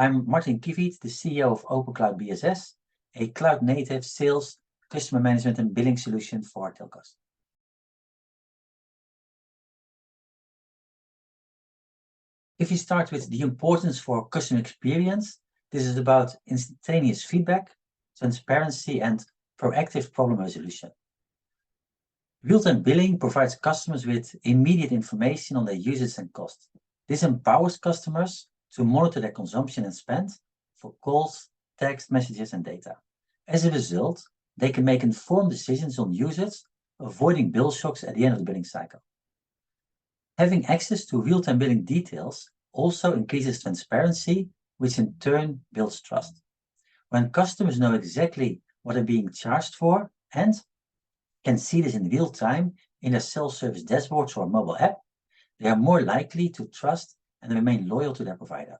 I'm Martin Kievit, the CEO of OpenCloudBSS, a cloud-native sales, customer management, and billing solution for telcos. If we start with the importance for customer experience, this is about instantaneous feedback, transparency, and proactive problem resolution. Real-time billing provides customers with immediate information on their usage and cost. This empowers customers to monitor their consumption and spend for calls, text messages, and data. As a result, they can make informed decisions on usage, avoiding bill shocks at the end of the billing cycle. Having access to real-time billing details also increases transparency, which in turn builds trust. When customers know exactly what they're being charged for and can see this in real time in their self-service dashboards or mobile app, they are more likely to trust and remain loyal to their provider.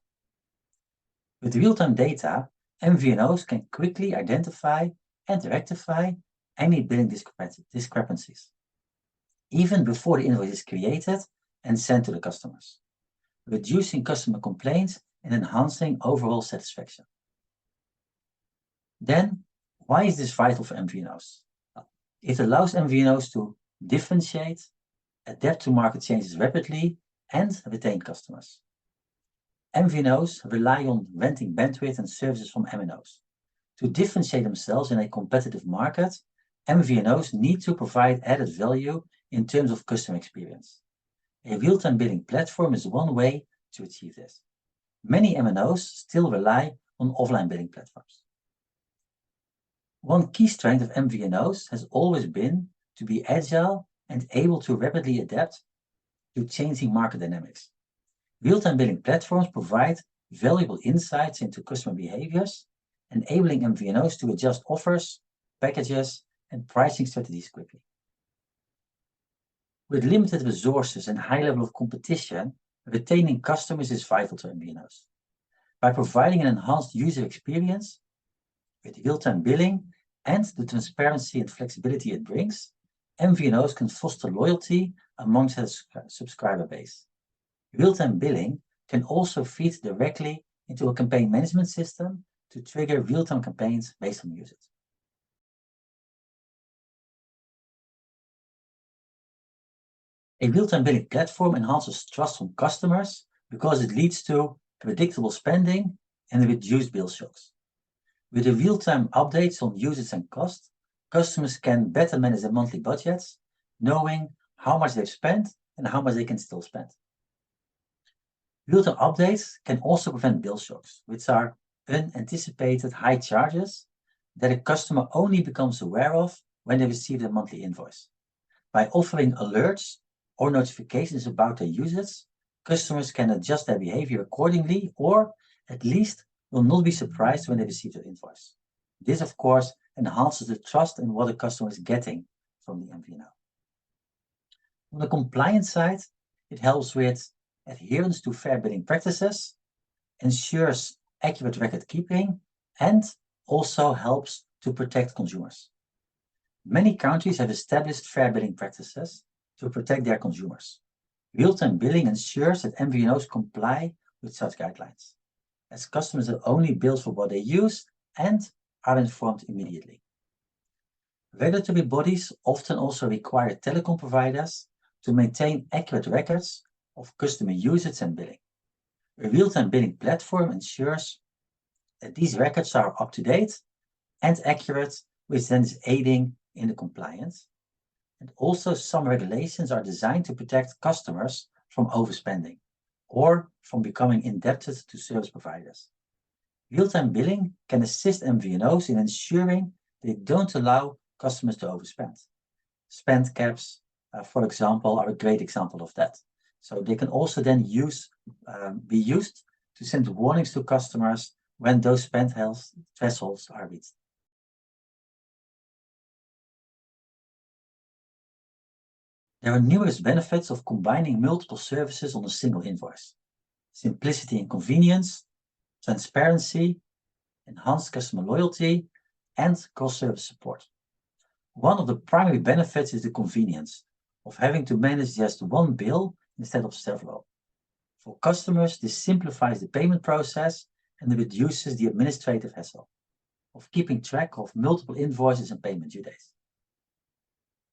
With real-time data, MVNOs can quickly identify and rectify any billing discrepancies, even before the invoice is created and sent to the customers, reducing customer complaints and enhancing overall satisfaction. Then, why is this vital for MVNOs? It allows MVNOs to differentiate, adapt to market changes rapidly, and retain customers. MVNOs rely on renting bandwidth and services from MNOs. To differentiate themselves in a competitive market, MVNOs need to provide added value in terms of customer experience. A real-time billing platform is one way to achieve this. Many MNOs still rely on offline billing platforms. One key strength of MVNOs has always been to be agile and able to rapidly adapt to changing market dynamics. Real-time billing platforms provide valuable insights into customer behaviors, enabling MVNOs to adjust offers, packages, and pricing strategies quickly. With limited resources and high level of competition, retaining customers is vital to MVNOs. By providing an enhanced user experience with real-time billing and the transparency and flexibility it brings, MVNOs can foster loyalty amongst their subscriber base. Real-time billing can also feed directly into a campaign management system to trigger real-time campaigns based on usage. A real-time billing platform enhances trust from customers because it leads to predictable spending and reduced bill shocks. With the real-time updates on usage and cost, customers can better manage their monthly budgets, knowing how much they've spent and how much they can still spend. Real-time updates can also prevent bill shocks, which are unanticipated high charges that a customer only becomes aware of when they receive their monthly invoice. By offering alerts or notifications about their usage, customers can adjust their behavior accordingly, or at least will not be surprised when they receive their invoice. This, of course, enhances the trust in what a customer is getting from the MVNO. On the compliance side, it helps with adherence to fair billing practices, ensures accurate record keeping, and also helps to protect consumers. Many countries have established fair billing practices to protect their consumers. Real-time billing ensures that MVNOs comply with such guidelines, as customers are only billed for what they use and are informed immediately. Regulatory bodies often also require telecom providers to maintain accurate records of customer usage and billing. A real-time billing platform ensures that these records are up to date and accurate, which then is aiding in the compliance. And also, some regulations are designed to protect customers from overspending or from becoming indebted to service providers. Real-time billing can assist MVNOs in ensuring they don't allow customers to overspend. Spend caps, for example, are a great example of that. So they can also then be used to send warnings to customers when those spend thresholds are reached. There are numerous benefits of combining multiple services on a single invoice. Simplicity and convenience, transparency, enhanced customer loyalty, and cross-service support. One of the primary benefits is the convenience of having to manage just one bill instead of several. For customers, this simplifies the payment process and it reduces the administrative hassle of keeping track of multiple invoices and payment due dates.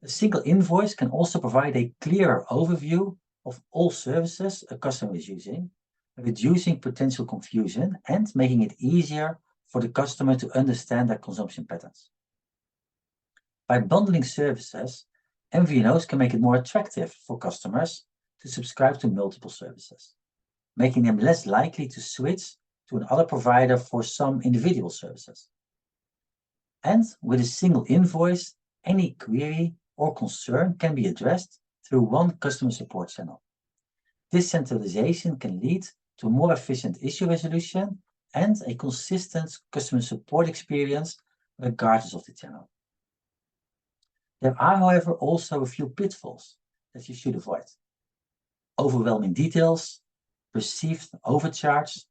A single invoice can also provide a clearer overview of all services a customer is using, reducing potential confusion and making it easier for the customer to understand their consumption patterns. By bundling services, MVNOs can make it more attractive for customers to subscribe to multiple services, making them less likely to switch to another provider for some individual services. And with a single invoice, any query or concern can be addressed through one customer support channel. This centralization can lead to more efficient issue resolution and a consistent customer support experience regardless of the channel. There are, however, also a few pitfalls that you should avoid. Overwhelming details, perceived overcharge,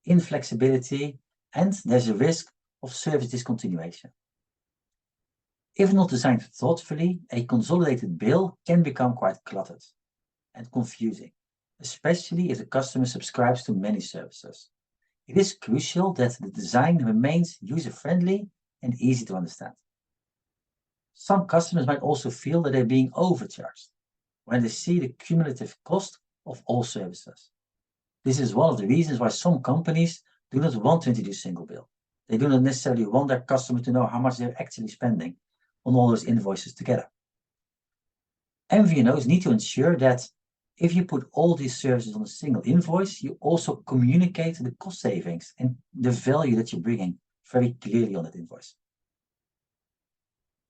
inflexibility, and there's a risk of service discontinuation. If not designed thoughtfully, a consolidated bill can become quite cluttered and confusing, especially if the customer subscribes to many services. It is crucial that the design remains user-friendly and easy to understand. Some customers might also feel that they're being overcharged when they see the cumulative cost of all services. This is one of the reasons why some companies do not want to introduce single bill. They do not necessarily want their customer to know how much they're actually spending on all those invoices together. MVNOs need to ensure that if you put all these services on a single invoice, you also communicate the cost savings and the value that you're bringing very clearly on that invoice.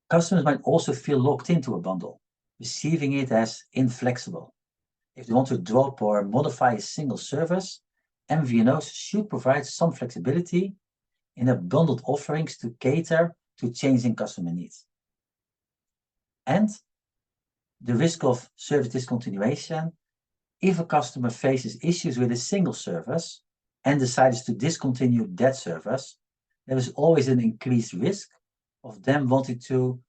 Customers might also feel locked into a bundle, receiving it as inflexible. If they want to drop or modify a single service, MVNOs should provide some flexibility in their bundled offerings to cater to changing customer needs. And the risk of service discontinuation, if a customer faces issues with a single service and decides to discontinue that service, there is always an increased risk of them wanting to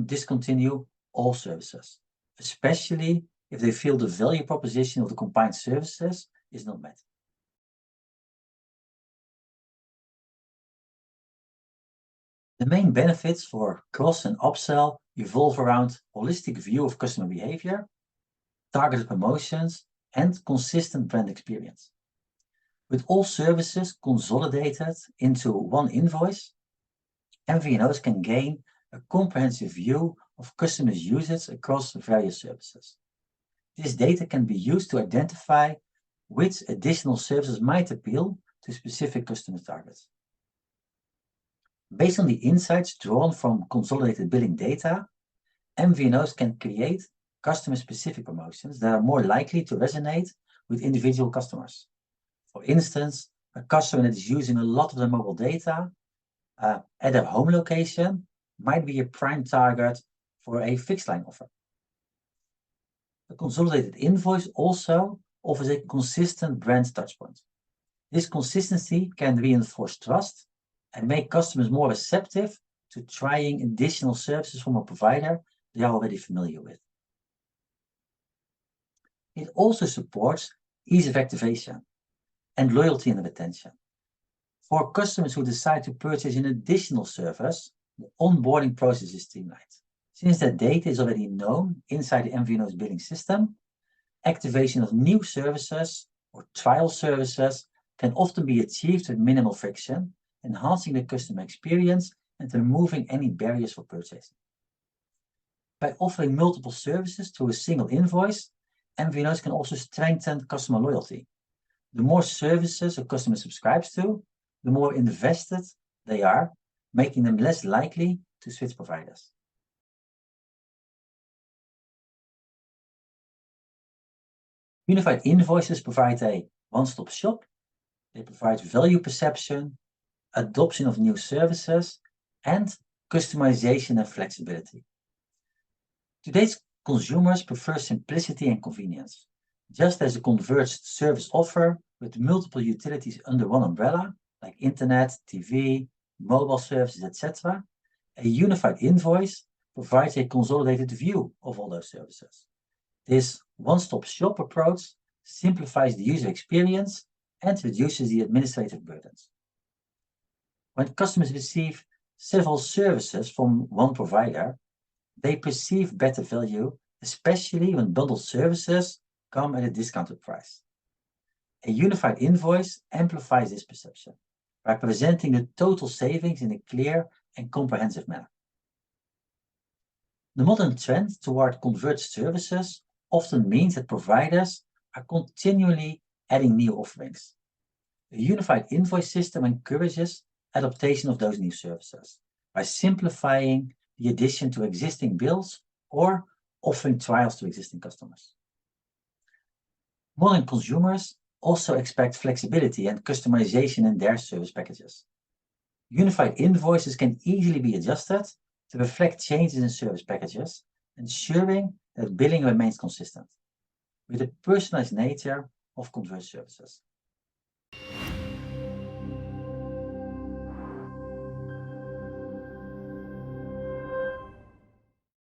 discontinue all services, especially if they feel the value proposition of the combined services is not met. The main benefits for cross and upsell revolve around holistic view of customer behavior, targeted promotions, and consistent brand experience. With all services consolidated into one invoice, MVNOs can gain a comprehensive view of customers' usage across various services. This data can be used to identify which additional services might appeal to specific customer targets. Based on the insights drawn from consolidated billing data, MVNOs can create customer-specific promotions that are more likely to resonate with individual customers. For instance, a customer that is using a lot of their mobile data at their home location might be a prime target for a fixed line offer. A consolidated invoice also offers a consistent brand touchpoint. This consistency can reinforce trust and make customers more receptive to trying additional services from a provider they are already familiar with. It also supports ease of activation and loyalty and retention. For customers who decide to purchase an additional service, the onboarding process is streamlined. Since that data is already known inside the MVNO's billing system, activation of new services or trial services can often be achieved with minimal friction, enhancing the customer experience and removing any barriers for purchasing. By offering multiple services through a single invoice, MVNOs can also strengthen customer loyalty. The more services a customer subscribes to, the more invested they are, making them less likely to switch providers. Unified invoices provide a one-stop shop. They provide value perception, adoption of new services, and customization and flexibility. Today's consumers prefer simplicity and convenience. Just as a converged service offer with multiple utilities under one umbrella, like internet, TV, mobile services, etc., a unified invoice provides a consolidated view of all those services. This one-stop shop approach simplifies the user experience and reduces the administrative burdens. When customers receive several services from one provider, they perceive better value, especially when bundled services come at a discounted price. A unified invoice amplifies this perception by presenting the total savings in a clear and comprehensive manner. The modern trend toward converged services often means that providers are continually adding new offerings. A unified invoice system encourages adaptation of those new services by simplifying the addition to existing bills or offering trials to existing customers. Modern consumers also expect flexibility and customization in their service packages. Unified invoices can easily be adjusted to reflect changes in service packages, ensuring that billing remains consistent with the personalized nature of converged services.